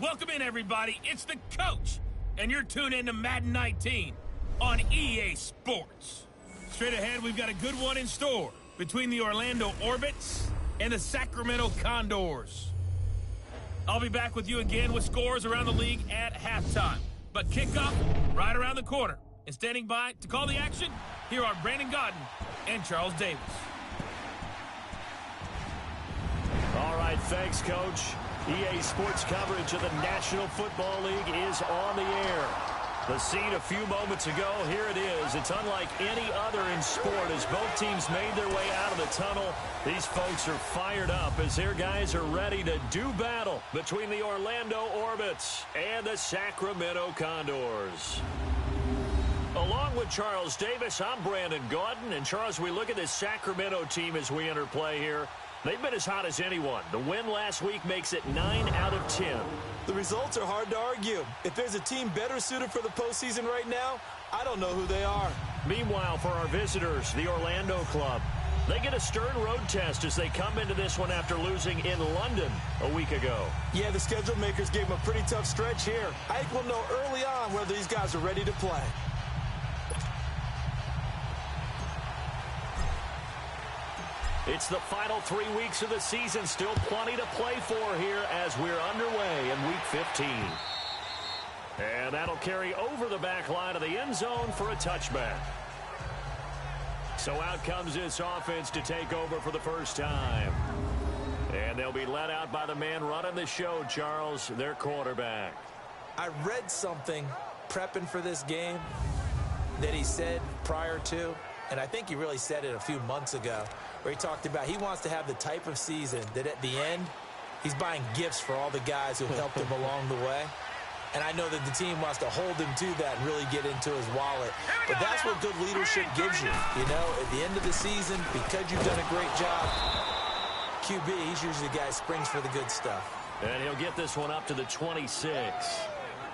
Welcome in, everybody. It's the coach, and you're tuned in to Madden 19 on EA Sports. Straight ahead, we've got a good one in store between the Orlando Orbits and the Sacramento Condors. I'll be back with you again with scores around the league at halftime. But kickoff right around the corner. And standing by to call the action, here are Brandon Godden and Charles Davis. All right, thanks, Coach. EA Sports coverage of the National Football League is on the air. The scene a few moments ago, here it is. It's unlike any other in sport as both teams made their way out of the tunnel. These folks are fired up as their guys are ready to do battle between the Orlando Orbits and the Sacramento Condors. Along with Charles Davis, I'm Brandon Godden. And Charles, we look at this Sacramento team as we enter play here. They've been as hot as anyone. The win last week makes it 9 out of 10. The results are hard to argue. If there's a team better suited for the postseason right now, I don't know who they are. Meanwhile, for our visitors, the Orlando club, they get a stern road test as they come into this one after losing in London a week ago. Yeah, the schedule makers gave them a pretty tough stretch here. I think we'll know early on whether these guys are ready to play. It's the final 3 weeks of the season. Still plenty to play for here as we're underway in Week 15. And that'll carry over the back line of the end zone for a touchback. So out comes this offense to take over for the first time. And they'll be let out by the man running the show, Charles, their quarterback. I read something prepping for this game that he said prior to, and I think he really said it a few months ago, where he talked about he wants to have the type of season that at the end, he's buying gifts for all the guys who helped him along the way. And I know that the team wants to hold him to that and really get into his wallet. But that's what good leadership gives you. You know, at the end of the season, because you've done a great job, QB, he's usually the guy who springs for the good stuff. And he'll get this one up to the 26.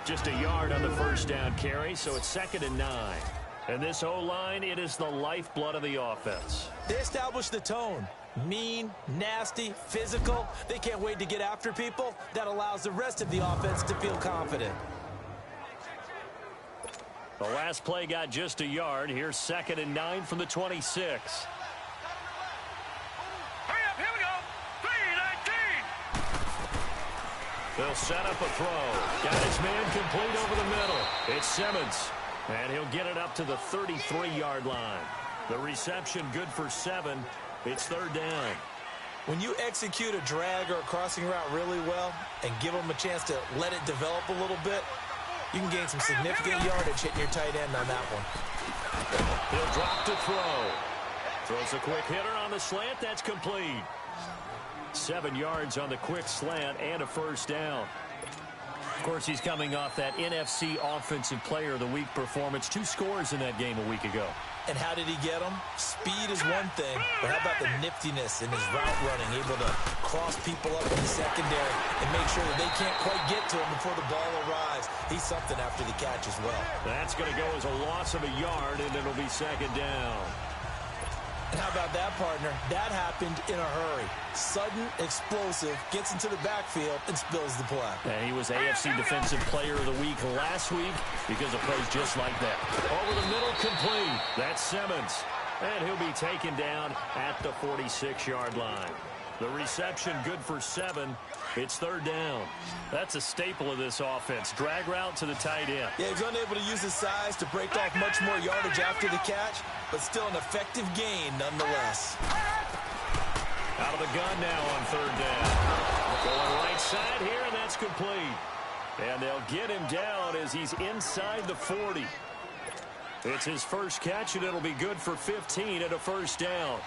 Just a yard on the first down carry, so it's 2nd and 9. And this O-line, it is the lifeblood of the offense. They establish the tone. Mean, nasty, physical. They can't wait to get after people. That allows the rest of the offense to feel confident. The last play got just a yard. Here's 2nd and 9 from the 26. Hurry up, here we go. 3-19. They'll set up a throw. Got his man complete over the middle. It's Simmons. And he'll get it up to the 33-yard line. The reception good for 7. It's 3rd down. When you execute a drag or a crossing route really well and give them a chance to let it develop a little bit, you can gain some significant yardage hitting your tight end on that one. He'll drop to throw. Throws a quick hitter on the slant. That's complete. 7 yards on the quick slant and a first down. Of course, he's coming off that NFC Offensive Player of the Week performance. 2 scores in that game a week ago. And how did he get them? Speed is one thing, but how about the niftiness in his route running, able to cross people up in the secondary and make sure that they can't quite get to him before the ball arrives. He's something after the catch as well. That's going to go as a loss of a yard, and it'll be 2nd down. And how about that, partner? That happened in a hurry. Sudden, explosive, gets into the backfield, and spills the play. And he was AFC Defensive Player of the Week last week because of plays just like that. Over the middle, complete. That's Simmons. And he'll be taken down at the 46-yard line. The reception good for 7. It's 3rd down. That's a staple of this offense. Drag route to the tight end. Yeah, he's unable to use his size to break off much more yardage after the catch, but still an effective gain nonetheless. Out of the gun now on 3rd down. Going right side here, and that's complete. And they'll get him down as he's inside the 40. It's his first catch, and it'll be good for 15 and a first down.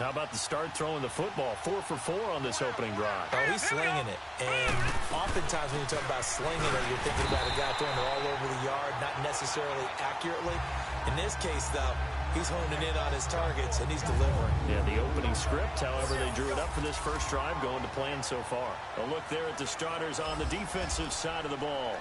How about the start throwing the football? 4 for 4 on this opening drive. Oh, he's slinging it. And oftentimes when you talk about slinging it, you're thinking about a guy throwing it all over the yard, not necessarily accurately. In this case, though, he's honing in on his targets, and he's delivering. Yeah, the opening script, however, they drew it up for this first drive, going to plan so far. A look there at the starters on the defensive side of the ball.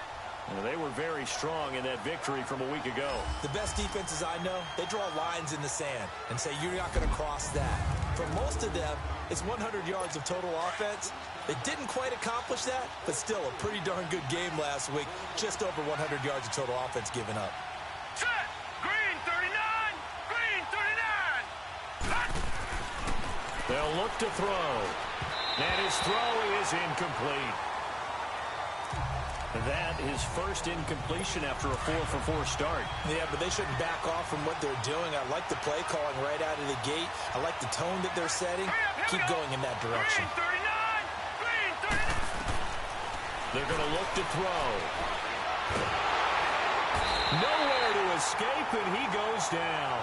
They were very strong in that victory from a week ago. The best defenses I know, they draw lines in the sand and say, you're not going to cross that. For most of them, it's 100 yards of total offense, They didn't quite accomplish that, but still a pretty darn good game last week. Just over 100 yards of total offense given up. Set. Green 39. Green 39. Hot. They'll look to throw. And his throw is incomplete. That is first incompletion after a 4-for-4 start. Yeah, but they shouldn't back off from what they're doing. I like the play calling right out of the gate. I like the tone that they're setting. Keep going in that direction. Green 39. Green 39. They're going to look to throw. Nowhere to escape, and he goes down.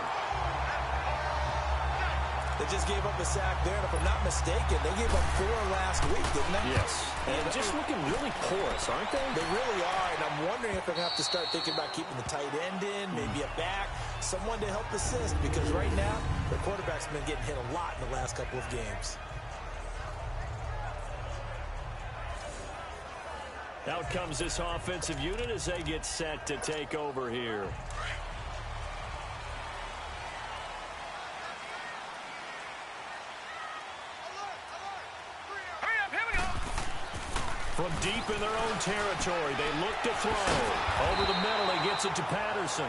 They just gave up a sack there, and if I'm not mistaken, they gave up 4 last week, didn't they? Yes. And just looking really porous, aren't they? They really are, and I'm wondering if they're going to have to start thinking about keeping the tight end in, maybe a back, someone to help assist, because right now, their quarterback's been getting hit a lot in the last couple of games. Out comes this offensive unit as they get set to take over here. From deep in their own territory, they look to throw. Over the middle, he gets it to Patterson.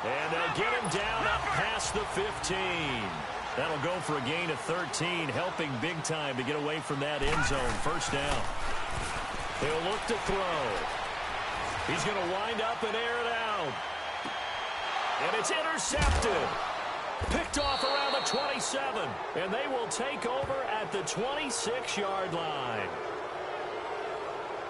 And they'll get him down up past the 15. That'll go for a gain of 13, helping big time to get away from that end zone. First down. They'll look to throw. He's going to wind up and air it out. And it's intercepted. Picked off around the 27. And they will take over at the 26-yard line.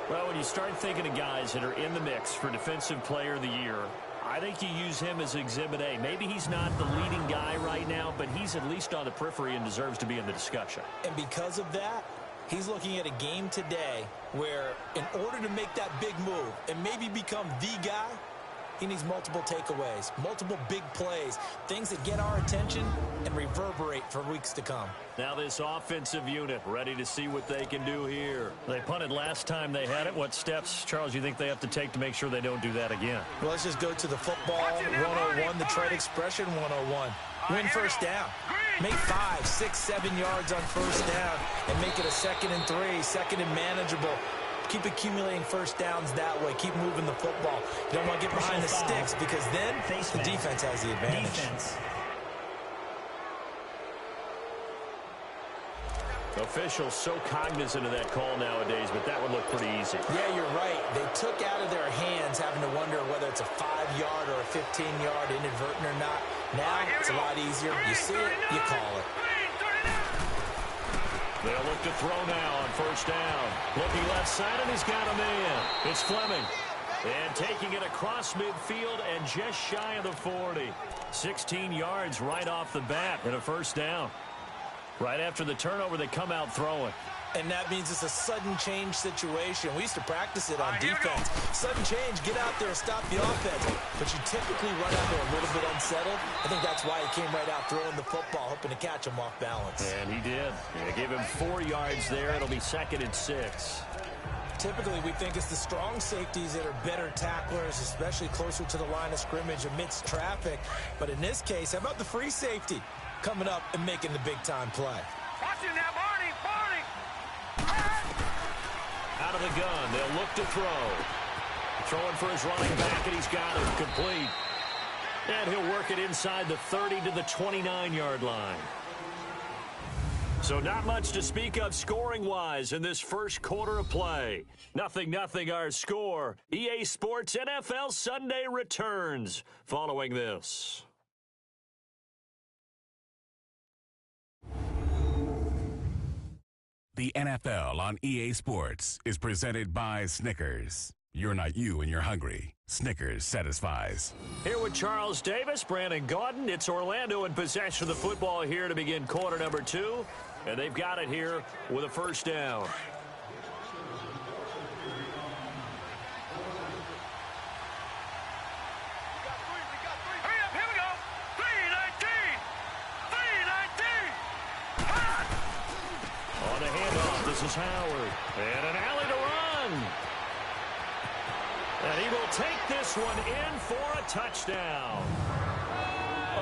Well, when you start thinking of guys that are in the mix for Defensive Player of the Year, I think you use him as Exhibit A. Maybe he's not the leading guy right now, but he's at least on the periphery and deserves to be in the discussion. And because of that, he's looking at a game today where in order to make that big move and maybe become the guy, he needs multiple takeaways, multiple big plays, things that get our attention and reverberate for weeks to come. Now this offensive unit ready to see what they can do here. They punted last time they had it. What steps, Charles, you think they have to take to make sure they don't do that again? Well, let's just go to the football 101, the trade expression 101. Win first down. Make 5, 6, 7 yards on first down and make it a 2nd and 3, 2nd and manageable. Keep accumulating first downs that way. Keep moving the football. You don't want to get behind the sticks because then the defense has the advantage. Officials so cognizant of that call nowadays, but that would look pretty easy. Yeah, you're right. They took out of their hands having to wonder whether it's a 5-yard or a 15-yard inadvertent or not. Now it's a lot easier. You see it, you call it. They'll look to throw now on first down. Looking left side, and he's got a man. It's Fleming. And taking it across midfield and just shy of the 40. 16 yards right off the bat and a first down. Right after the turnover, they come out throwing. And that means it's a sudden change situation. We used to practice it on defense. Sudden change, get out there, stop the offense. But you typically run out there a little bit unsettled. I think that's why he came right out throwing the football, hoping to catch him off balance. And he did. They gave him 4 yards there. It'll be 2nd and 6. Typically, we think it's the strong safeties that are better tacklers, especially closer to the line of scrimmage amidst traffic. But in this case, how about the free safety coming up and making the big-time play? Watch it now, Barney. Out of the gun, they'll look to throw. Throwing for his running back, and he's got it complete. And he'll work it inside the 30 to the 29-yard line. So not much to speak of scoring-wise in this first quarter of play. 0-0 our score. EA Sports NFL Sunday returns following this. The NFL on EA Sports is presented by Snickers. You're not you and you're hungry. Snickers satisfies. Here with Charles Davis, Brandon Gaudin. It's Orlando in possession of the football here to begin quarter number 2. And they've got it here with a first down. This is Howard. And an alley to run. And he will take this one in for a touchdown.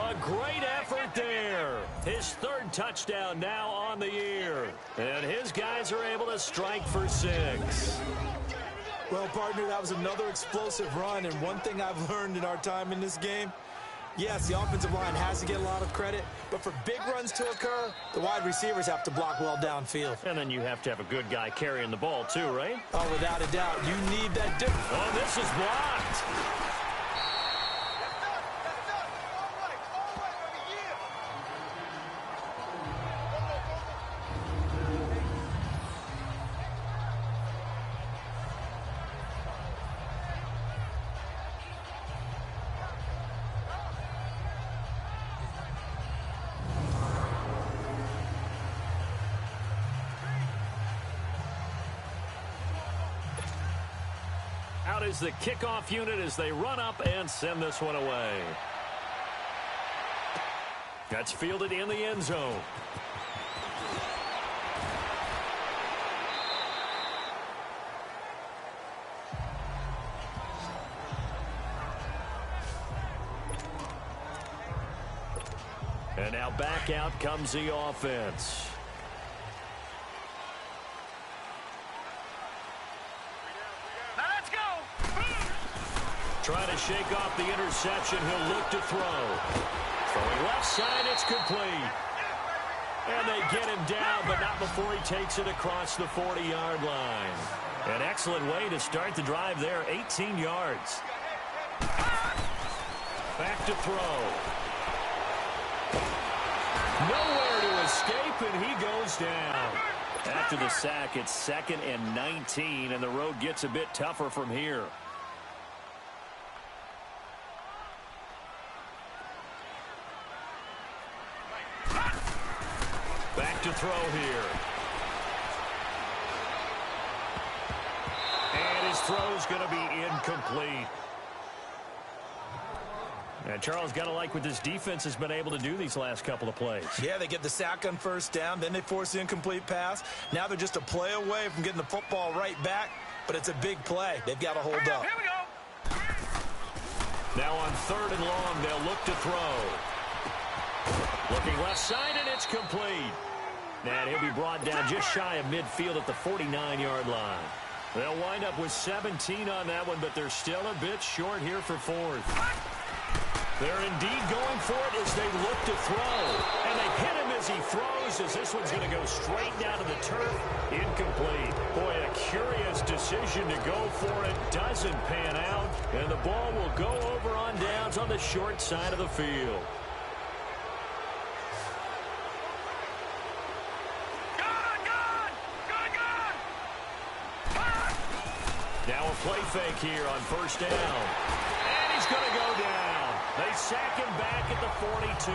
A great effort there. His his third touchdown now on the year. And his guys are able to strike for 6. Well, partner, that was another explosive run. And one thing I've learned in our time in this game, yes, the offensive line has to get a lot of credit, but for big runs to occur, the wide receivers have to block well downfield. And then you have to have a good guy carrying the ball too, right? Oh, without a doubt. You need that difference. Oh, this is blocked. Out is the kickoff unit as they run up and send this one away. That's fielded in the end zone. And now back out comes the offense. Trying to shake off the interception. He'll look to throw. Throwing left side, it's complete. And they get him down, but not before he takes it across the 40-yard line. An excellent way to start the drive there, 18 yards. Back to throw. Nowhere to escape, and he goes down. After the sack, it's 2nd and 19, and the road gets a bit tougher from here. Back to throw here. And his throw's going to be incomplete. And Charles, got to like what this defense has been able to do these last couple of plays. Yeah, they get the sack on first down, then they force the incomplete pass. Now they're just a play away from getting the football right back, but it's a big play. They've got to hold up. Here we go. Now on 3rd and long, they'll look to throw. Looking left side, and it's complete. And he'll be brought down just shy of midfield at the 49-yard line. They'll wind up with 17 on that one, but they're still a bit short here for 4th. They're indeed going for it as they look to throw. And they hit him as he throws, as this one's going to go straight down to the turf. Incomplete. Boy, a curious decision to go for it. Doesn't pan out. And the ball will go over on downs on the short side of the field. Now a play fake here on 1st down. And he's going to go down. They sack him back at the 42.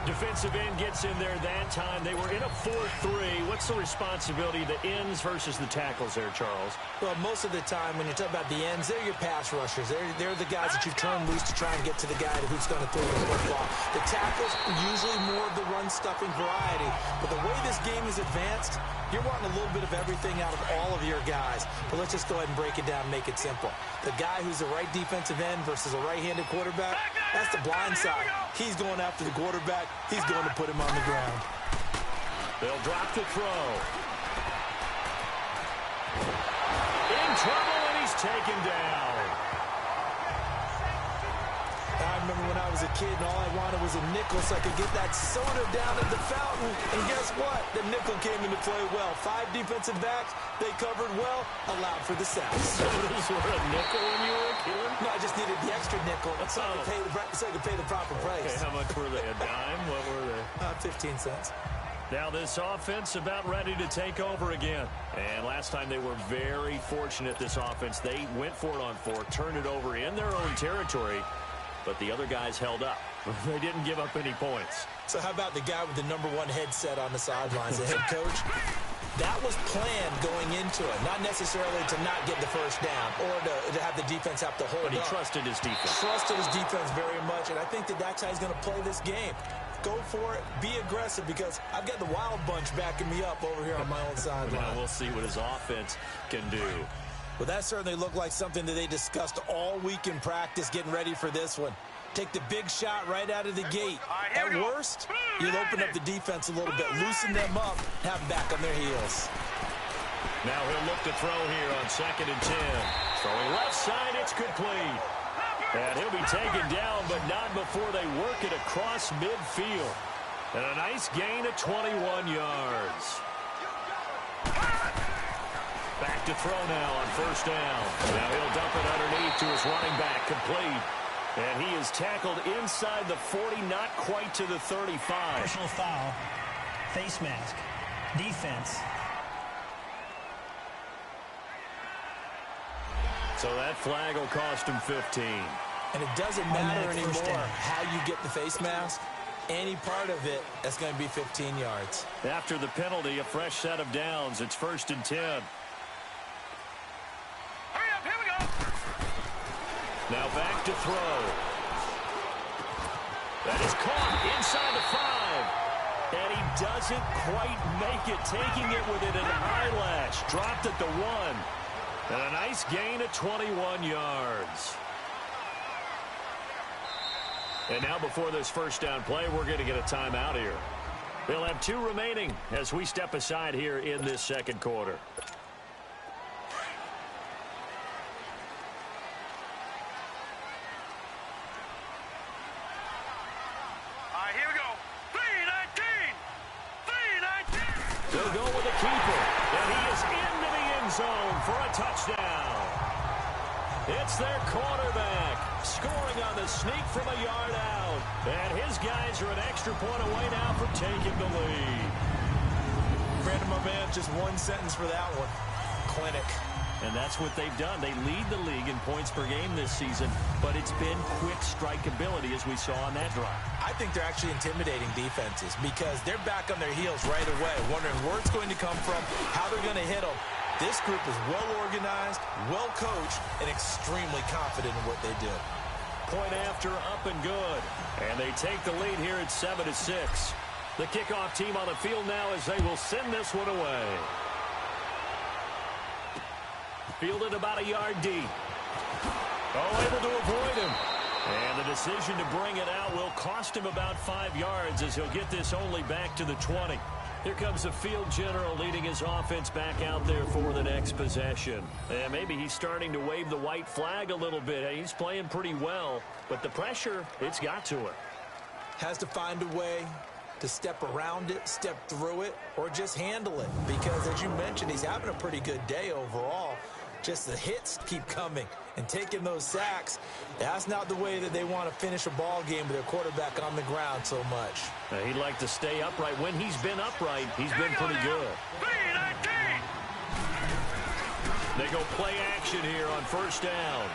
Defensive end gets in there that time. They were in a 4-3. What's the responsibility of the ends versus the tackles there, Charles? Well, most of the time when you talk about the ends, they're your pass rushers. They're the guys that you turn loose to try and get to the guy who's going to throw the football. The tackles are usually more of the run-stuffing variety. But the way this game is advanced, you're wanting a little bit of everything out of all of your guys. But let's just go ahead and break it down and make it simple. The guy who's the right defensive end versus a right-handed quarterback, that's the blind side. He's going after the quarterback. He's going to put him on the ground. They'll drop the throw. In trouble, and he's taken down. I remember when I was a kid and all I wanted was a nickel so I could get that soda down at the fountain. And guess what? The nickel came into play well. 5 defensive backs, they covered well, allowed for the sacks. Sodas were a nickel when you were a kid? No, I just needed the extra nickel so I could pay the proper price. Okay, how much were they? A dime? What were they? 15 cents. Now this offense about ready to take over again. And last time they were very fortunate, this offense. They went for it on 4, turned it over in their own territory, but the other guys held up. They didn't give up any points. So how about the guy with the #1 headset on the sidelines, the head coach? That was planned going into it, not necessarily to not get the first down or to have the defense have to hold up. But he trusted his defense. Trusted his defense very much, and I think that's how he's going to play this game. Go for it. Be aggressive, because I've got the wild bunch backing me up over here on my own sideline. Well, we'll see what his offense can do. Well, that certainly looked like something that they discussed all week in practice getting ready for this one. Take the big shot right out of the gate. At worst, you'll open up the defense a little bit, loosen them up, have them back on their heels. Now he'll look to throw here on 2nd and 10. Throwing left side, it's complete. And he'll be taken down, but not before they work it across midfield. And a nice gain of 21 yards. Back to throw now on 1st down. Now he'll dump it underneath to his running back, complete. And he is tackled inside the 40, not quite to the 35. Personal foul, face mask, defense. So that flag will cost him 15. And it doesn't matter anymore how you get the face mask. Any part of it, that's going to be 15 yards. After the penalty, a fresh set of downs. It's 1st and 10. Hurry up, here we go. Now back to throw. That is caught inside the 5. And he doesn't quite make it, taking it within an eyelash. Dropped at the 1. And a nice gain of 21 yards. And now before this 1st down play, we're going to get a timeout here. They'll have 2 remaining as we step aside here in this 2nd quarter. Here we go. 3-19. 3-19. They'll go with the keeper. And he is into the end zone for a touchdown. It's their quarterback scoring on the sneak from a yard out. And his guys are an extra point away now from taking the lead. Brandon, my man, just one sentence for that one. Clinic. And that's what they've done. They lead the league in points per game this season, but it's been quick strikeability as we saw on that drive. I think they're actually intimidating defenses because they're back on their heels right away, wondering where it's going to come from, how they're going to hit them. This group is well-organized, well-coached, and extremely confident in what they do. Point after, up and good. And they take the lead here at 7-6. The kickoff team on the field now as they will send this one away. Fielded about a yard deep. Oh, able to avoid him. And the decision to bring it out will cost him about 5 yards as he'll get this only back to the 20. Here comes the field general leading his offense back out there for the next possession. And maybe he's starting to wave the white flag a little bit. He's playing pretty well, but the pressure, it's got to him. Has to find a way to step around it, step through it, or just handle it. Because, as you mentioned, he's having a pretty good day overall. Just the hits keep coming and taking those sacks. That's not the way that they want to finish a ball game with their quarterback on the ground so much. He'd like to stay upright. When he's been upright, he's been pretty good. 3-19. They go play action here on 1st down.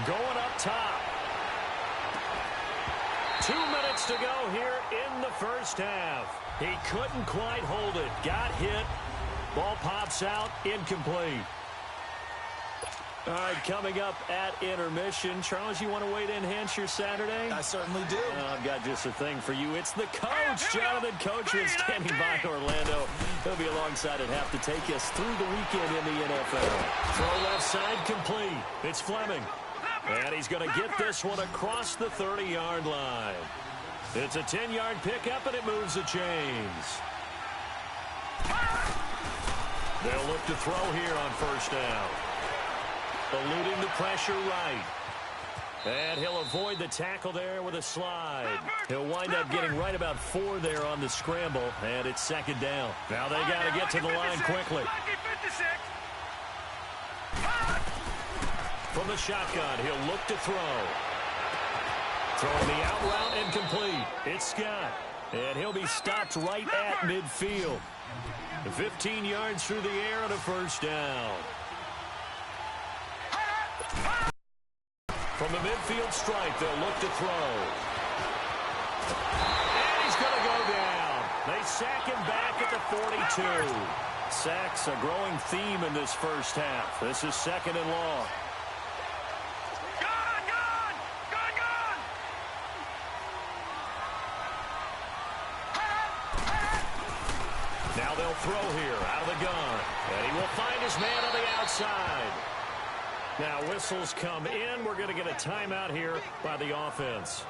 Going up top. 2 minutes to go here in the 1st half. He couldn't quite hold it. Got hit. Ball pops out. Incomplete. All right, coming up at intermission. Charles, you want to wait to enhance your Saturday? I certainly do. I've got just a thing for you. It's the coach, Jonathan Coachman, standing by Orlando. He'll be alongside and have to take us through the weekend in the NFL. Throw left side complete. It's Fleming. And he's going to get this one across the 30-yard line. It's a 10-yard pickup, and it moves the chains. They'll look to throw here on 1st down. Eluding the pressure right. And he'll avoid the tackle there with a slide. He'll wind up getting right about 4 there on the scramble, and it's 2nd down. Now they got to get to the line quickly. From the shotgun, he'll look to throw. Throwing the out route and complete. It's Scott. And he'll be stopped right at midfield. 15 yards through the air on a 1st down. From the midfield stripe, they'll look to throw. And he's going to go down. They sack him back at the 42. Sacks a growing theme in this 1st half. This is 2nd and long. Now they'll throw here out of the gun. And he will find his man on the outside. Now whistles come in. We're going to get a timeout here by the offense,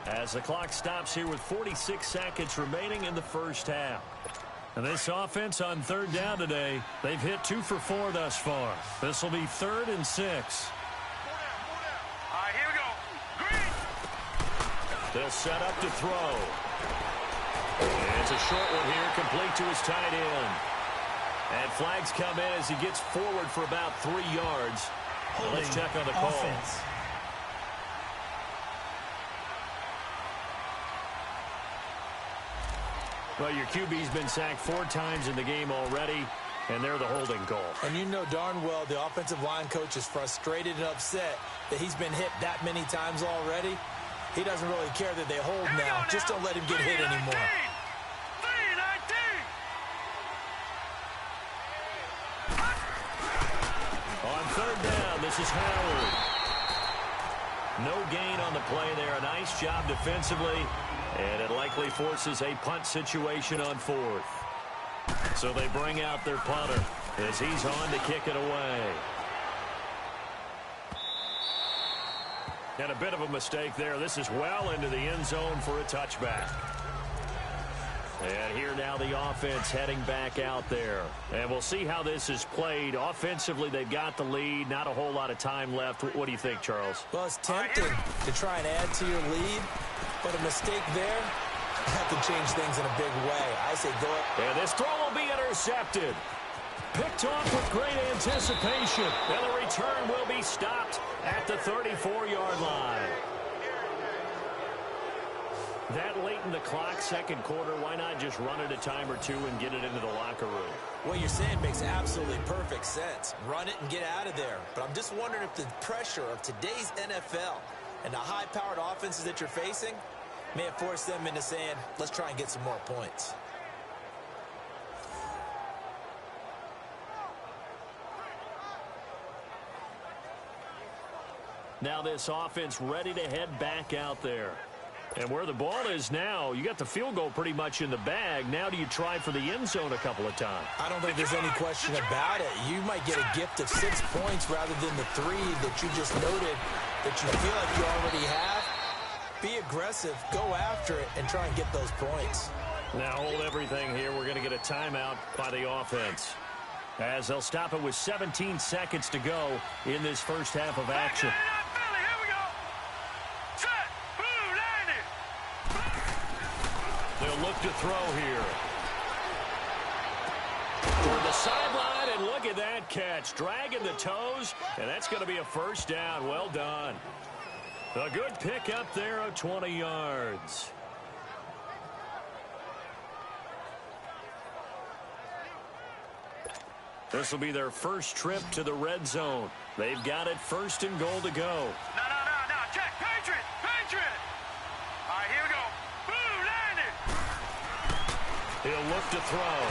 as the clock stops here with 46 seconds remaining in the first half. And this offense on third down today, they've hit 2 for 4 thus far. This will be 3rd and 6. All right, here we go. Green. They'll set up to throw. It's a short one here, complete to his tight end. And flags come in as he gets forward for about 3 yards. Let's check on the call. Offense. Well, your QB's been sacked 4 times in the game already, and they're the holding call. And you know darn well the offensive line coach is frustrated and upset that he's been hit that many times already. He doesn't really care that they hold now. Just don't let him get hit anymore. 3-19. On third down, this is Howard. No gain on the play there. A nice job defensively, and it likely forces a punt situation on 4th. So they bring out their punter as he's on to kick it away. And a bit of a mistake there. This is well into the end zone for a touchback. And here now the offense heading back out there. And we'll see how this is played. Offensively, they've got the lead. Not a whole lot of time left. What do you think, Charles? Well, it's tempting to try and add to your lead, but a mistake there that can change things in a big way. I say go up. And this throw will be intercepted. Picked off with great anticipation. And the return will be stopped at the 34-yard line. That late in the clock, second quarter, why not just run it a time or two and get it into the locker room? What you're saying makes absolutely perfect sense. Run it and get out of there. But I'm just wondering if the pressure of today's NFL and the high-powered offenses that you're facing may have forced them into saying, let's try and get some more points. Now this offense ready to head back out there. And where the ball is now, you got the field goal pretty much in the bag. Now do you try for the end zone a couple of times? I don't think there's any question about it. You might get a gift of 6 points rather than the 3 that you just noted that you feel like you already have. Be aggressive, go after it, and try and get those points. Now hold everything here. We're going to get a timeout by the offense, as they'll stop it with 17 seconds to go in this first half of action. They'll look to throw here. Toward the sideline, and look at that catch. Dragging the toes, and that's going to be a first down. Well done. A good pick up there of 20 yards. This will be their first trip to the red zone. They've got it 1st and goal to go. No. Check. Patriot. All right, here we go. Boom, landed. He'll look to throw.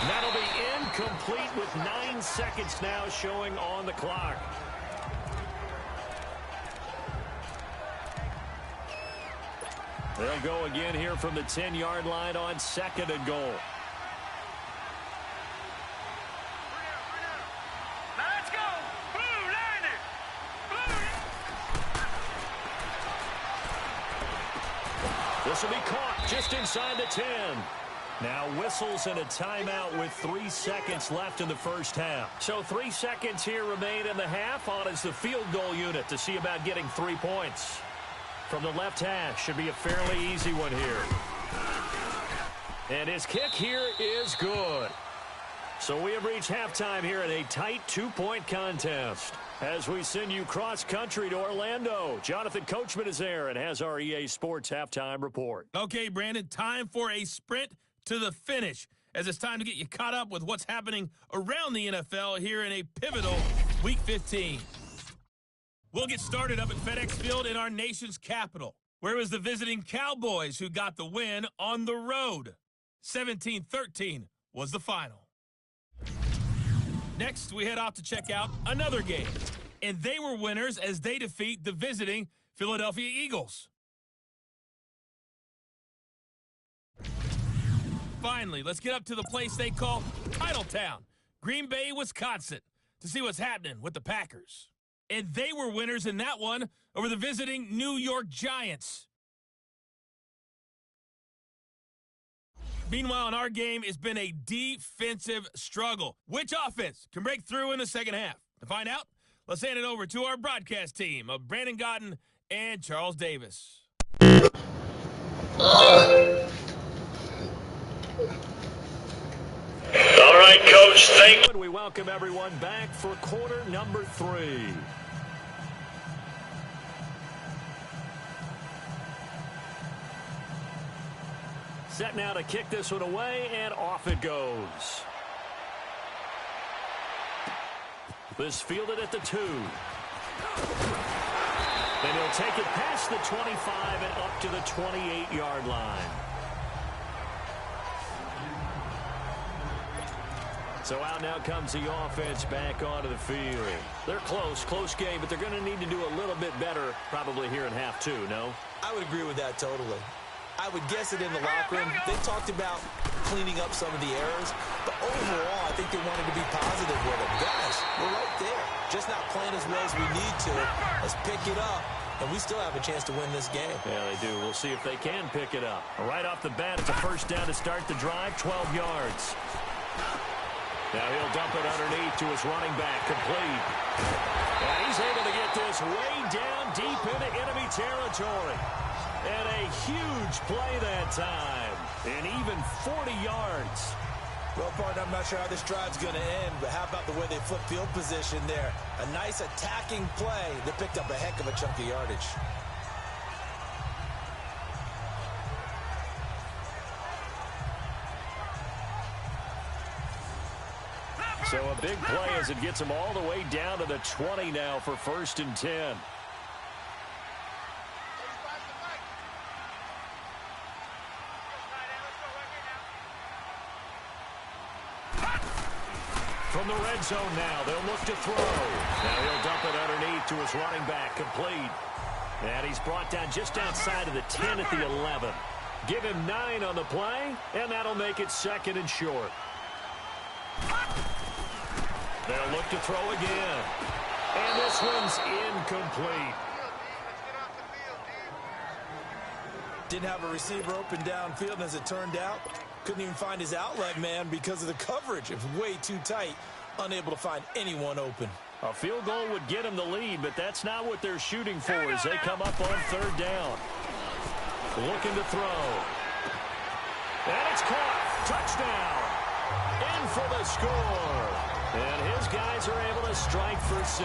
That'll be incomplete with 9 seconds now showing on the clock. They'll go again here from the 10-yard line on 2nd and goal. Now let's go. Boom, landed. This will be caught just inside the 10. Now whistles and a timeout with 3 seconds left in the first half. So 3 seconds here remain in the half. On is the field goal unit to see about getting 3 points. From the left hash, should be a fairly easy one here. And his kick here is good. So we have reached halftime here in a tight 2-point contest. As we send you cross-country to Orlando, Jonathan Coachman is there and has our EA Sports halftime report. Okay, Brandon, time for a sprint to the finish, as it's time to get you caught up with what's happening around the NFL here in a pivotal Week 15. We'll get started up at FedEx Field in our nation's capital, where it was the visiting Cowboys who got the win on the road. 17-13 was the final. Next, we head off to check out another game, and they were winners as they defeat the visiting Philadelphia Eagles. Finally, let's get up to the place they call Titletown, Green Bay, Wisconsin. to see what's happening with the Packers. And they were winners in that one over the visiting New York Giants. Meanwhile, in our game, it's been a defensive struggle. Which offense can break through in the second half? To find out, let's hand it over to our broadcast team of Brandon Gotten and Charles Davis. All right, Coach, thank you. We welcome everyone back for quarter number 3. Set now to kick this one away, and off it goes. This fielded at the 2. And he'll take it past the 25 and up to the 28-yard line. So out now comes the offense back onto the field. They're close game, but they're going to need to do a little bit better probably here in half 2, no? I would agree with that totally. I would guess it in the locker room. They talked about cleaning up some of the errors, but overall, I think they wanted to be positive with them. Guys, we're right there. Just not playing as well as we need to. Let's pick it up, and we still have a chance to win this game. Yeah, they do. We'll see if they can pick it up. Right off the bat, it's a first down to start the drive, 12 yards. Now he'll dump it underneath to his running back, complete. And he's able to get this way down deep into enemy territory. And a huge play that time. And even 40 yards. Well, partner, I'm not sure how this drive's going to end, but how about the way they flip field position there? A nice attacking play that picked up a heck of a chunk of yardage. So a big play as it gets him all the way down to the 20 now for 1st and 10. From the red zone now, they'll look to throw. Now he'll dump it underneath to his running back, complete. And he's brought down just outside of the 10 at the 11. Give him 9 on the play, and that'll make it 2nd and short. They'll look to throw again. And this one's incomplete. Didn't have a receiver open downfield, and as it turned out, couldn't even find his outlet man because of the coverage. It was way too tight, unable to find anyone open. A field goal would get him the lead, but that's not what they're shooting for as they come up on 3rd down. Looking to throw. And it's caught. Touchdown. In for the score. And his guys are able to strike for 6.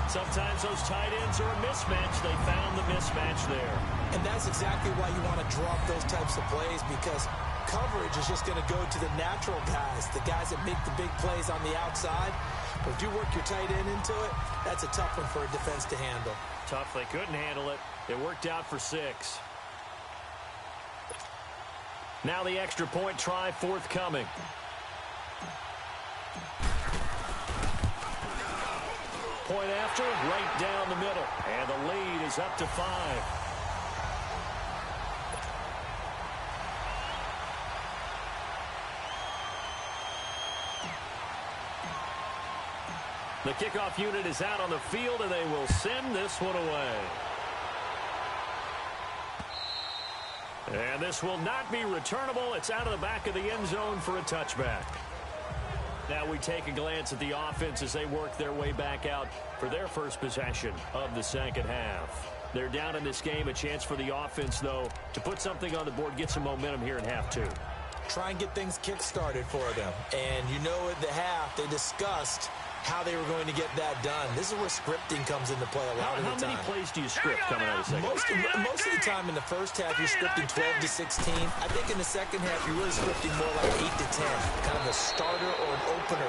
Sometimes those tight ends are a mismatch. They found the mismatch there. And that's exactly why you want to drop those types of plays, because coverage is just going to go to the natural guys, the guys that make the big plays on the outside. But if you work your tight end into it, that's a tough one for a defense to handle. Tough. They couldn't handle it. It worked out for 6. Now the extra point try forthcoming. Point after, right down the middle. And the lead is up to 5. The kickoff unit is out on the field, and they will send this one away. And this will not be returnable. It's out of the back of the end zone for a touchback. Now we take a glance at the offense as they work their way back out for their first possession of the second half. They're down in this game. A chance for the offense, though, to put something on the board, get some momentum here in half 2. Try and get things kick-started for them. And you know at the half they discussed how they were going to get that done. This is where scripting comes into play a lot of the time. How many plays do you script coming out of the second half? Most of the time in the first half, you're scripting 12 to 16. I think in the second half, you're really scripting more like 8 to 10. Kind of a starter or an opener,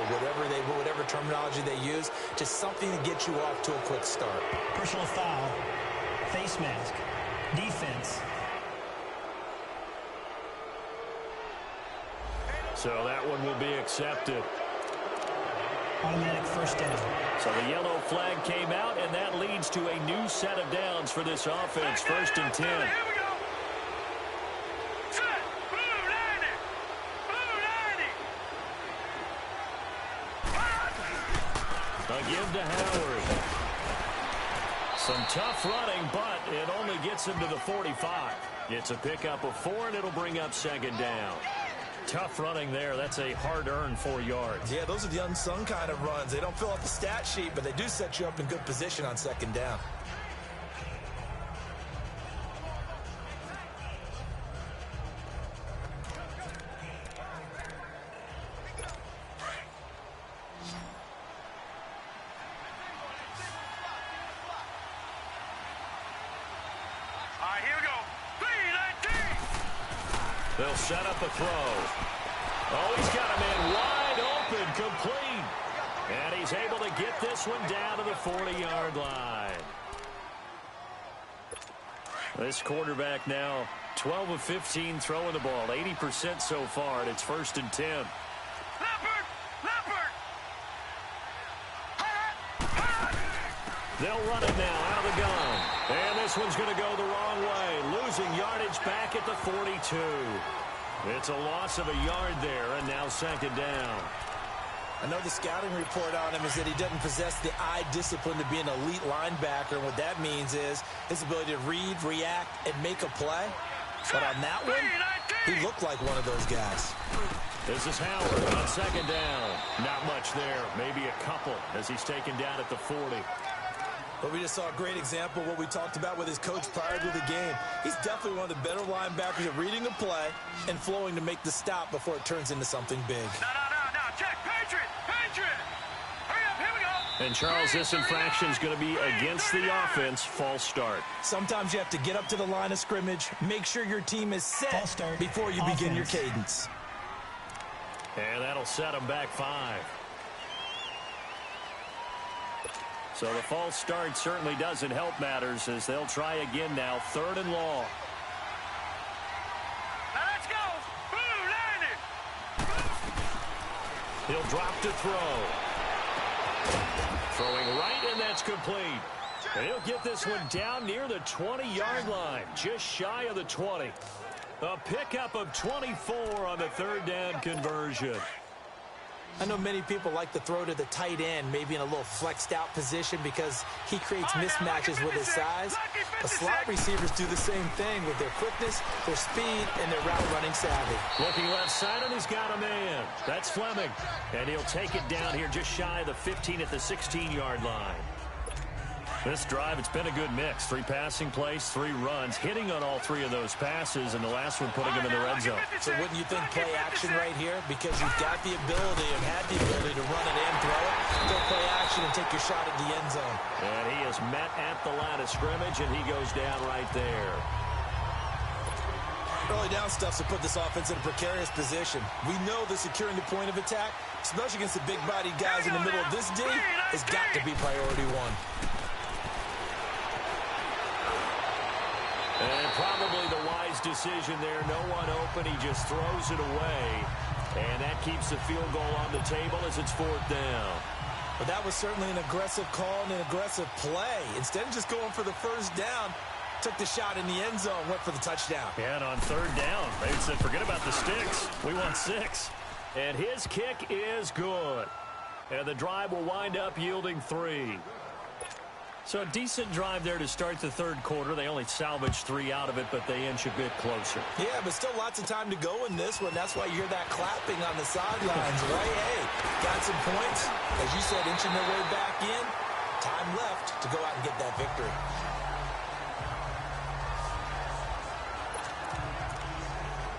whatever terminology they use. Just something to get you off to a quick start. Personal foul, face mask, defense. So that one will be accepted. Automatic first down. So the yellow flag came out, and that leads to a new set of downs for this offense. 1st and 10. Here we go. Set. Blue 90. Blue 90. to Howard. Some tough running, but it only gets him to the 45. It's a pickup of 4, and it'll bring up second down. Tough running there. That's a hard-earned 4 yards. Yeah, those are the unsung kind of runs. They don't fill out the stat sheet, but they do set you up in good position on second down. All right, here we go. 3-19. They'll set up a throw. Oh, he's got a man wide open, complete. And he's able to get this one down to the 40-yard line. This quarterback now 12 of 15 throwing the ball, 80% so far, and it's 1st and 10. Leopard! They'll run it now out of the gun. And this one's going to go the wrong way, losing yardage back at the 42. It's a loss of a yard there, and now second down. I know the scouting report on him is that he doesn't possess the eye discipline to be an elite linebacker. And what that means is his ability to read, react, and make a play. But on that one, he looked like one of those guys. This is Howard on second down. Not much there, maybe a couple as he's taken down at the 40. But we just saw a great example of what we talked about with his coach prior to the game. He's definitely one of the better linebackers at reading a play and flowing to make the stop before it turns into something big. No. Check. Patriot. Hurry up. Here we go. And, Charles, this infraction is going to be against the offense. False start. Sometimes you have to get up to the line of scrimmage, make sure your team is set before you begin your cadence. And that'll set them back 5. So the false start certainly doesn't help matters as they'll try again now. 3rd and long. Now let's go. Blue line it. He'll drop to throw. Throwing right, and that's complete. And he'll get this one down near the 20-yard line, just shy of the 20. A pickup of 24 on the 3rd down conversion. I know many people like to throw to the tight end, maybe in a little flexed out position because he creates mismatches with his size. But slot receivers do the same thing with their quickness, their speed, and their route running savvy. Looking left side, and he's got a man. That's Fleming. And he'll take it down here just shy of the 15 at the 16-yard line. This drive, it's been a good mix. 3 passing plays, 3 runs, hitting on all 3 of those passes, and the last one putting him in the red zone. So wouldn't you think play action right here? Because you've got the ability and had the ability to run it and throw it. Go play action and take your shot at the end zone. And he is met at the line of scrimmage, and he goes down right there. Early down stuff to put this offense in a precarious position. We know the securing the point of attack, especially against the big-bodied guys in the middle of this D, has got to be priority 1. And probably the wise decision there. No one open. He just throws it away. And that keeps the field goal on the table as it's 4th down. But that was certainly an aggressive call and an aggressive play. Instead of just going for the first down, took the shot in the end zone, went for the touchdown. And on 3rd down, they said, forget about the sticks. We want 6. And his kick is good. And the drive will wind up yielding 3. So a decent drive there to start the 3rd quarter. They only salvaged 3 out of it, but they inch a bit closer. Yeah, but still lots of time to go in this one. That's why you hear that clapping on the sidelines, right? Hey, got some points. As you said, inching their way back in. Time left to go out and get that victory.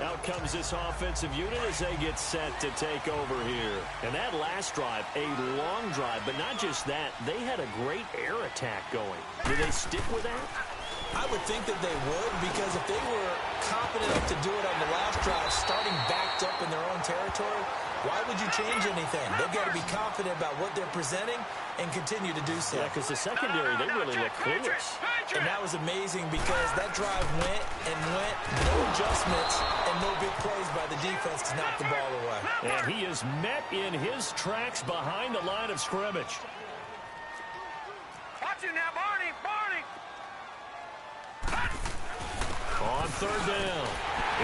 Out comes this offensive unit as they get set to take over here. And that last drive, a long drive, but not just that. They had a great air attack going. Do they stick with that? I would think that they would, because if they were confident enough to do it on the last drive, starting backed up in their own territory, why would you change anything? They've got to be confident about what they're presenting and continue to do so. Yeah, because the secondary, they really look clueless. And that was amazing because that drive went, no adjustments, and no big plays by the defense to knock the ball away. And he is met in his tracks behind the line of scrimmage. Watch it now, Barney. On 3rd down,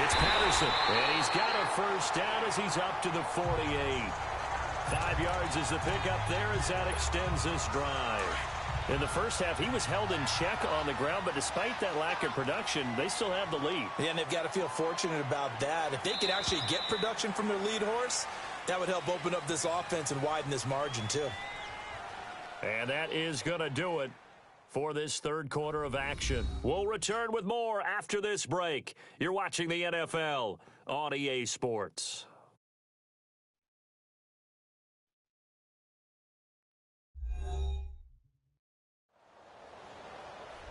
it's Patterson, and he's got a first down as he's up to the 48. 5 yards is the pickup there as that extends this drive. In the first half, he was held in check on the ground, but despite that lack of production, they still have the lead. Yeah, and they've got to feel fortunate about that. If they could actually get production from their lead horse, that would help open up this offense and widen this margin too. And that is going to do it for this third quarter of action. We'll return with more after this break. You're watching the NFL on EA Sports.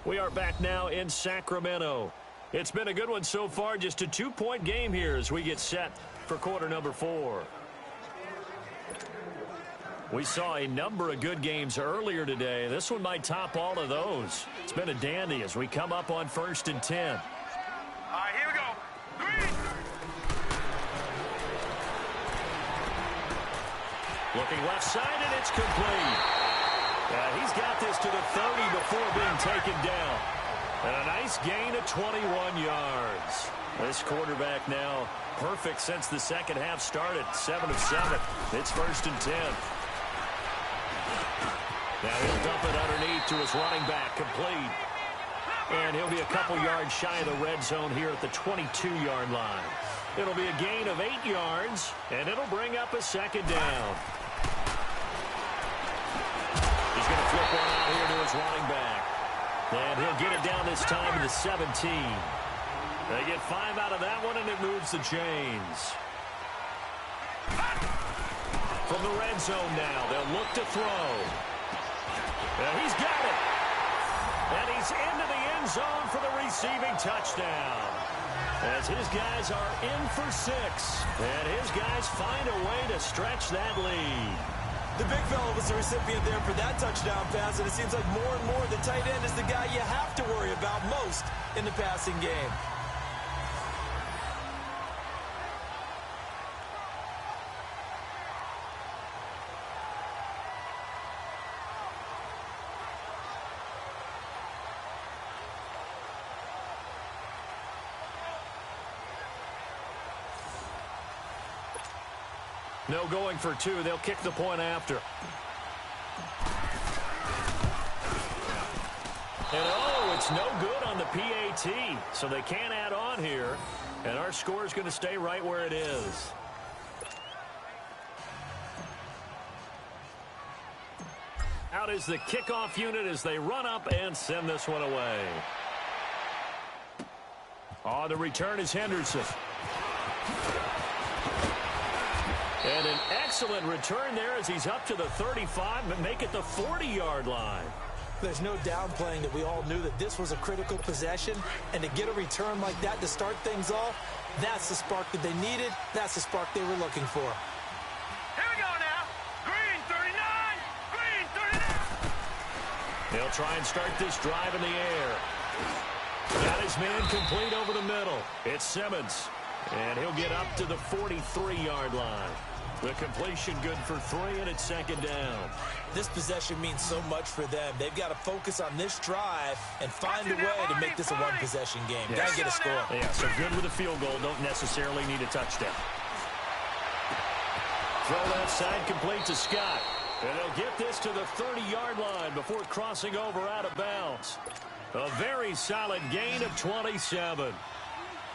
We are back now in Sacramento. It's been a good one so far. Just a 2-point game here as we get set for quarter number 4. We saw a number of good games earlier today. This one might top all of those. It's been a dandy as we come up on 1st and 10. All right, here we go. 3. Looking left side, and it's complete. He's got this to the 30 before being taken down. And a nice gain of 21 yards. This quarterback now perfect since the second half started. 7 of 7. It's 1st and 10. Now he'll dump it underneath to his running back. Complete. And he'll be a couple yards shy of the red zone here at the 22-yard line. It'll be a gain of 8 yards, and it'll bring up a second down. He's going to flip one out here to his running back. And he'll get it down this time to the 17. They get 5 out of that one, and it moves the chains. From the red zone now, they'll look to throw. And he's got it. And he's into the end zone for the receiving touchdown. As his guys are in for 6. And his guys find a way to stretch that lead. The big fella was the recipient there for that touchdown pass, and it seems like more and more the tight end is the guy you have to worry about most in the passing game. No going for 2. They'll kick the point after. And it's no good on the PAT. So they can't add on here. And our score is going to stay right where it is. Out is the kickoff unit as they run up and send this one away. On the return is Henderson. And an excellent return there as he's up to the 35 and make it the 40-yard line. There's no downplaying that we all knew that this was a critical possession, and to get a return like that to start things off, that's the spark that they needed. That's the spark they were looking for. Here we go now. Green 39. Green 39. He'll try and start this drive in the air. Got his man complete over the middle. It's Simmons. And he'll get up to the 43-yard line. The completion good for 3, and it's second down. This possession means so much for them. They've got to focus on this drive and find a way to make this a one-possession game. Yes. Got to get a score. Yeah, so good with a field goal. Don't necessarily need a touchdown. Throw that side complete to Scott. And they'll get this to the 30-yard line before crossing over out of bounds. A very solid gain of 27.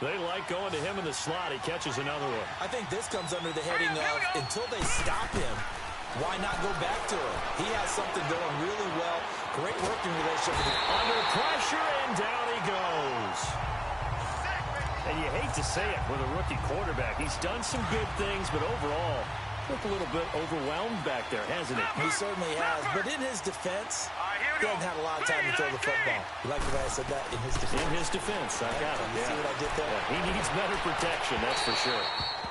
They like going to him in the slot. He catches another one. I think this comes under the heading of until they stop him, why not go back to him? He has something going really well. Great working relationship with him. Under pressure, and down he goes. And you hate to say it with a rookie quarterback. He's done some good things, but overall, looked a little bit overwhelmed back there, hasn't he? He certainly has. But in his defense, he hasn't had a lot of time to throw the football. You like the way I said that? In his defense. In his defense. I got him. You see what I did there? Yeah, he needs better protection, that's for sure.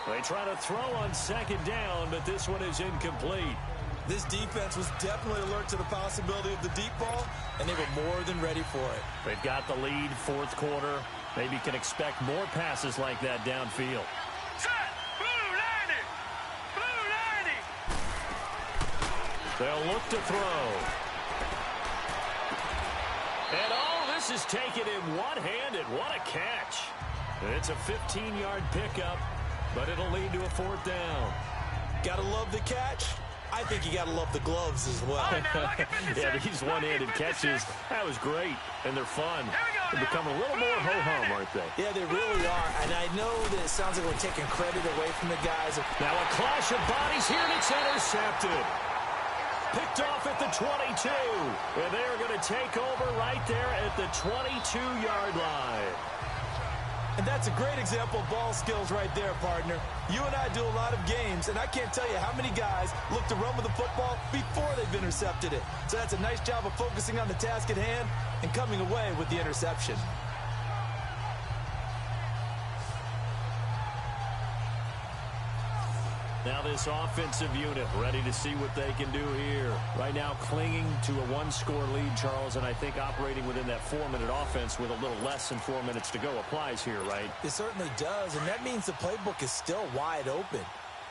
They try to throw on second down, but this one is incomplete. This defense was definitely alert to the possibility of the deep ball, and they were more than ready for it. They've got the lead, fourth quarter. Maybe can expect more passes like that downfield. Set. Blue 90. Blue 90. They'll look to throw. And this is taken in one-handed. What a catch. It's a 15-yard pickup, but it'll lead to a fourth down. Gotta love the catch. I think you got to love the gloves as well. Yeah, these one-handed catches, that was great, and they're fun. They become a little more ho-hum, aren't they? Yeah, they really are, and I know that it sounds like we're taking credit away from the guys. Now a clash of bodies here, and it's intercepted. Picked off at the 22, and they're going to take over right there at the 22-yard line. And that's a great example of ball skills right there, partner. You and I do a lot of games, and I can't tell you how many guys look to run with the football before they've intercepted it. So that's a nice job of focusing on the task at hand and coming away with the interception. Now this offensive unit ready to see what they can do here. Right now clinging to a one-score lead, Charles, and I think operating within that 4-minute offense with a little less than 4 minutes to go applies here, right? It certainly does, and that means the playbook is still wide open.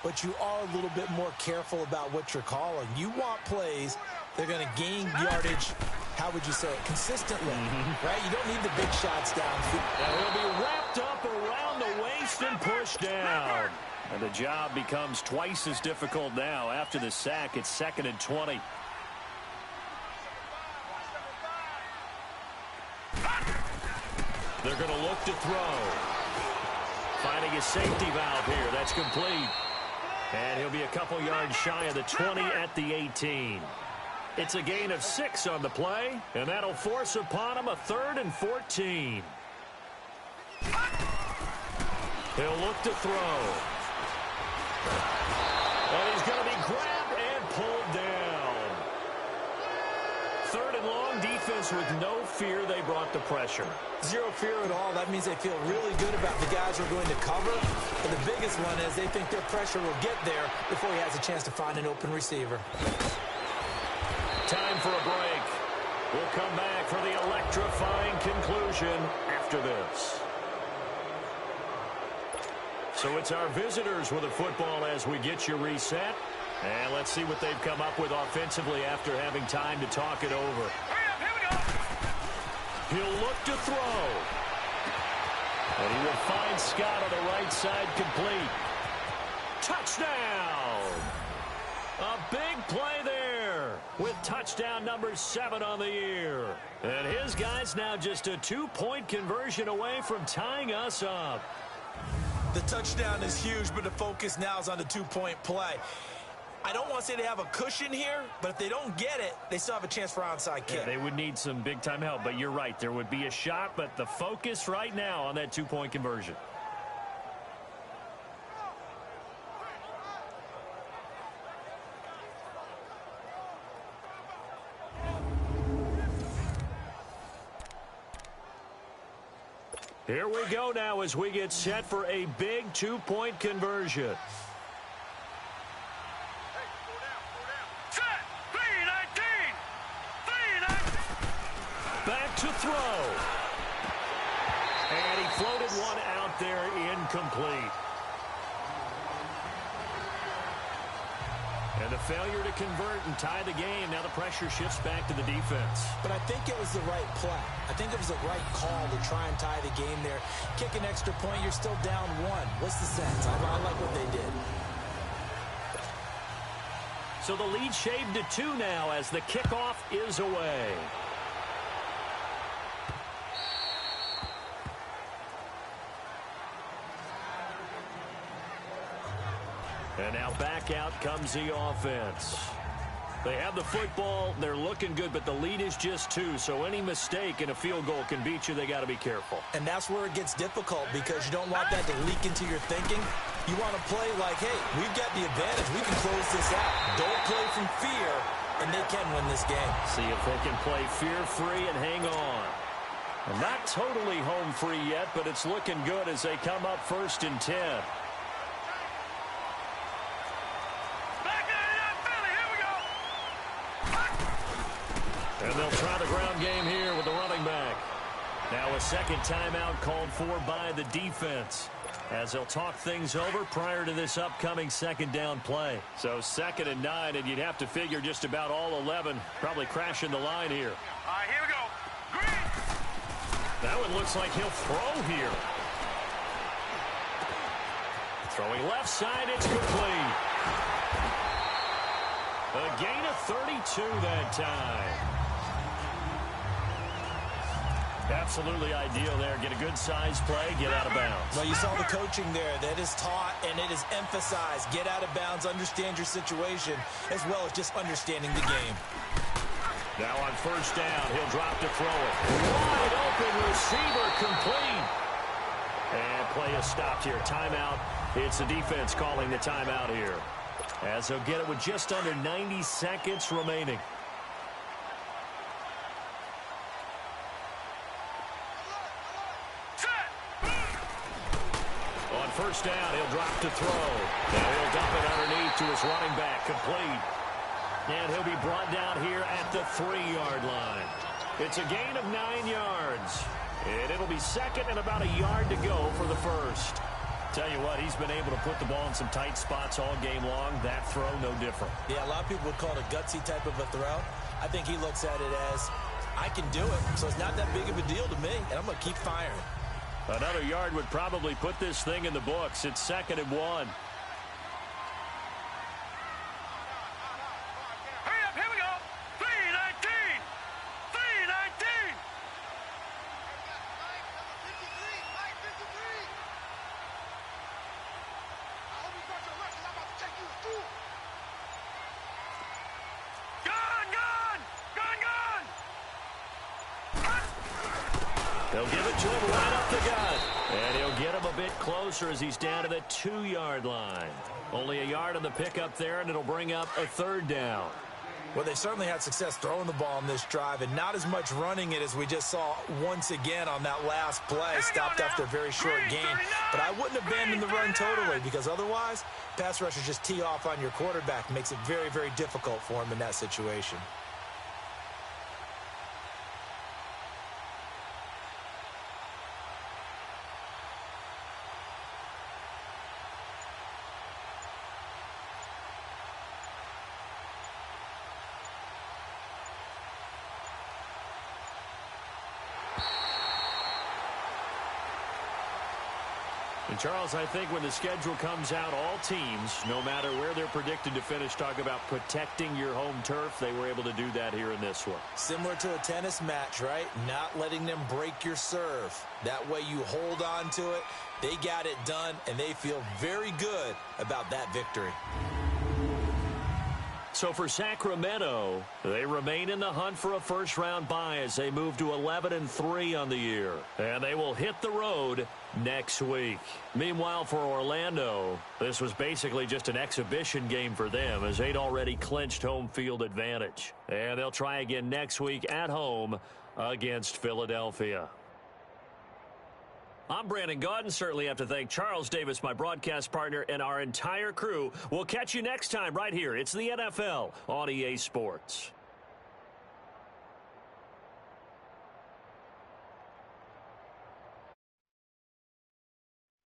But you are a little bit more careful about what you're calling. You want plays that are going to gain yardage, how would you say it, consistently, right? You don't need the big shots downfield. Now he'll be wrapped up around the waist and pushed down. And the job becomes twice as difficult now. After the sack, it's 2nd and 20. They're going to look to throw. Finding a safety valve here. That's complete. And he'll be a couple yards shy of the 20 at the 18. It's a gain of 6 on the play, and that'll force upon him a 3rd and 14. He'll look to throw. And he's going to be grabbed and pulled down. 3rd and long, defense with no fear. They brought the pressure. Zero fear at all. That means they feel really good about the guys who are going to cover. But the biggest one is they think their pressure will get there before he has a chance to find an open receiver. Time for a break. We'll come back for the electrifying conclusion after this. So it's our visitors with the football as we get you reset. And let's see what they've come up with offensively after having time to talk it over. He'll look to throw. And he will find Scott on the right side complete. Touchdown! A big play there with touchdown number 7 on the year. And his guy's now just a 2-point conversion away from tying us up. The touchdown is huge, but the focus now is on the 2-point play. I don't want to say they have a cushion here, but if they don't get it, they still have a chance for onside kick. Yeah, they would need some big-time help, but you're right. There would be a shot, but the focus right now on that 2-point conversion. Here we go now as we get set for a big 2-point conversion. Back to throw. And he floated one out there incomplete. And the failure to convert and tie the game. Now the pressure shifts back to the defense. But I think it was the right play. I think it was the right call to try and tie the game there. Kick an extra point, you're still down 1. What's the sense? I like what they did. So the lead shaved to 2 now as the kickoff is away. And now back out comes the offense. They have the football. They're looking good, but the lead is just 2. So any mistake in a field goal can beat you. They got to be careful. And that's where it gets difficult because you don't want that to leak into your thinking. You want to play like, hey, we've got the advantage. We can close this out. Don't play from fear, and they can win this game. See if they can play fear-free and hang on. And not totally home free yet, but it's looking good as they come up 1st and 10. And they'll try the ground game here with the running back. Now a second timeout called for by the defense as they'll talk things over prior to this upcoming 2nd down play. So 2nd and 9, and you'd have to figure just about all 11 probably crashing the line here. All right, here we go. Green. That one looks like he'll throw here. Throwing left side, it's complete. A gain of 32 that time. Absolutely ideal there. Get a good size play, get out of bounds. Well, you saw the coaching there. That is taught and it is emphasized. Get out of bounds, understand your situation, as well as just understanding the game. Now on first down, he'll drop to throw it. Wide open receiver, complete. And play is stopped here. Timeout. It's the defense calling the timeout here, as they'll get it with just under 90 seconds remaining. On first down, he'll drop to throw. And he'll dump it underneath to his running back, complete. And he'll be brought down here at the 3-yard line. It's a gain of 9 yards. And it'll be second and about a yard to go for the first. Tell you what, he's been able to put the ball in some tight spots all game long. That throw, no different. Yeah, a lot of people would call it a gutsy type of a throw. I think he looks at it as, I can do it, so it's not that big of a deal to me, and I'm going to keep firing. Another yard would probably put this thing in the books. It's 2nd and 1. Hurry up, here we go. 3:19. 3:19. They'll give it to him right up the gut. And he'll get him a bit closer as he's down to the 2-yard line. Only a yard on the pickup there, and it'll bring up a 3rd down. Well, they certainly had success throwing the ball on this drive, and not as much running it as we just saw once again on that last play. Stopped after a very short gain. But I wouldn't abandon the run totally, because otherwise, pass rushers just tee off on your quarterback. Makes it very, very difficult for him in that situation. And Charles, I think when the schedule comes out, all teams, no matter where they're predicted to finish, talk about protecting your home turf. They were able to do that here in this one. Similar to a tennis match, right? Not letting them break your serve. That way you hold on to it. They got it done, and they feel very good about that victory. So for Sacramento, they remain in the hunt for a first-round bye as they move to 11-3 on the year. And they will hit the road next week. Meanwhile, for Orlando, this was basically just an exhibition game for them as they'd already clinched home field advantage. And they'll try again next week at home against Philadelphia. I'm Brandon Gaudin. Certainly have to thank Charles Davis, my broadcast partner, and our entire crew. We'll catch you next time right here. It's the NFL on EA Sports.